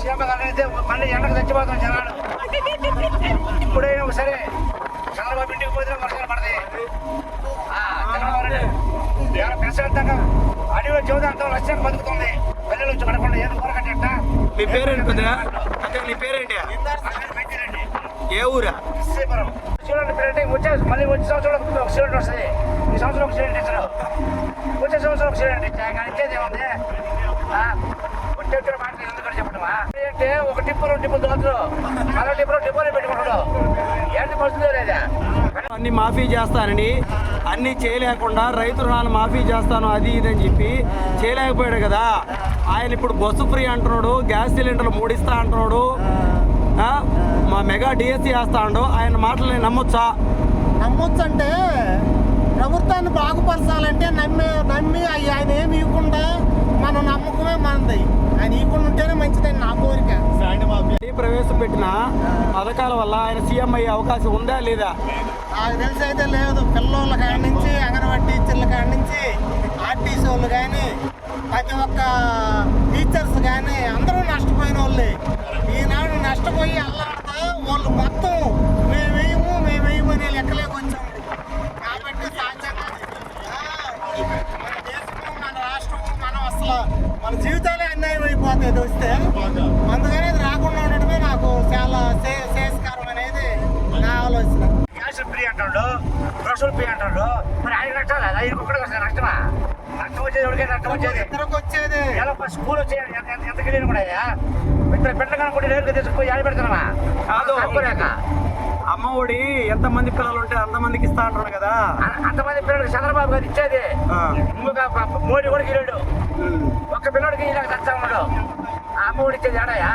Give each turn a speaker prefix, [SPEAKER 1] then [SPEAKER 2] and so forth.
[SPEAKER 1] CM అయితే మళ్ళీ ఎండకు చచ్చిపోతాం జనాలు. ఇప్పుడైనా సరే చంద్రబాబు ఇంటికి పోతే వర్షాలు పడతాయి. ప్రశాంతంగా అడవిలో జీవితాంతం లక్ష్యంగా బతుకుతుంది. పిల్లలు వచ్చి పడకుండా ఏదో ఊరకట్టేట.
[SPEAKER 2] మీ పేరేంటి పెద్దగా? అంటే నీ పేరేంటి?
[SPEAKER 1] మంచిదండి.
[SPEAKER 2] ఏ ఊరా?
[SPEAKER 1] శ్రీపురం. స్టూడెంట్ పేరంటే మళ్ళీ వచ్చే సంవత్సరం ఒక స్టూడెంట్ వస్తుంది. ఈ సంవత్సరం ఒక స్టూడెంట్ ఇచ్చారు, వచ్చే సంవత్సరం ఒక స్టూడెంట్ ఇచ్చా. కానీ ఇచ్చేది ఏముంది? వచ్చే మాటలు ఎందుకంటే చెప్పడమా అంటే ఒక టిప్పు 2 టిప్పులు దోతులు మరో డిపోలో పెట్టుకుంటాడు. ఏంటి పరిస్థితి లేదా?
[SPEAKER 2] అన్ని మాఫీ చేస్తానని అన్నీ చేయలేకుండా రైతు రుణాలు మాఫీ చేస్తాను అది ఇది అని చెప్పి చేయలేకపోయాడు కదా. ఆయన ఇప్పుడు బస్సు ఫ్రీ అంటున్నాడు, గ్యాస్ సిలిండర్లు 3 ఇస్తా అంటున్నాడు, మా మెగా డిఎస్సీ వేస్తా అండు. ఆయన మాటలు నేను నమ్మొచ్చా?
[SPEAKER 3] నమ్మొచ్చంటే ప్రభుత్వాన్ని బాగుపరచాలంటే నమ్మి ఆయన ఏమి ఇవ్వకుండా మనం నమ్మకమే మనది. ఆయన ఇవ్వకుండా ఉంటేనే మంచిదని నా కోరిక.
[SPEAKER 2] ప్రవేశపెట్టిన పథకాల వల్ల ఆయన సీఎం అయ్యే అవకాశం ఉందా లేదా?
[SPEAKER 3] నాకు తెలిసి అయితే లేదు. పిల్లోళ్ళ కాడి నుంచి అంగన్వాడీ టీచర్ల కాడి నుంచి ఆర్టీసీ వాళ్ళు కానీ ప్రతి ఒక్క టీచర్స్ కానీ అందరూ నష్టపోయిన వాళ్ళే. ఈనాడు నష్టపోయి అల్లాడుతా వాళ్ళు మొత్తం మేము వేయము అనే లెక్కలేక వచ్చాము. కాబట్టి సహజంగా మన దేశము మన రాష్ట్రము మనం అసలు మన జీవితాలే అన్యాయం అయిపోతాయి ఇది వస్తే. అందుకని అది రాకుండా ఉండడమే నాకు చాలా శ్రేయస్కరం అనేది నా ఆలోచన.
[SPEAKER 1] గ్యాస్ ఫ్రీ అంటాడు, బస్సులు ఫ్రీ అంటాడు. మరి ఆయన నష్టాలు ఆయన ఒక్కడికి వస్తుంది నష్టమా? నష్టం వచ్చేది ఎవరికైనా నష్టం వచ్చేది
[SPEAKER 3] ఇద్దరికి వచ్చేది.
[SPEAKER 1] ఎలా స్కూల్ వచ్చేది ఎంత గిలియను కూడా బిడ్డలు కనుక్కుంటే నేరుగా తీసుకుపోయి ఆడ పెడతామా? అనుకోలేక
[SPEAKER 2] అమ్మ ఒడి ఎంతమంది పిల్లలు ఉంటే అంతమందికి ఇస్తా అంటారు కదా.
[SPEAKER 1] అంతమంది పిల్లలకి చంద్రబాబు గారు ఇచ్చేది. ఇంకొక మోడీ కూడా గిరాడు. ఒక్క పిల్లడికి ఇలాగ తెస్తా ఉన్నాడు. ఆ అమ్మ ఒడి ఇచ్చేది ఆడయా?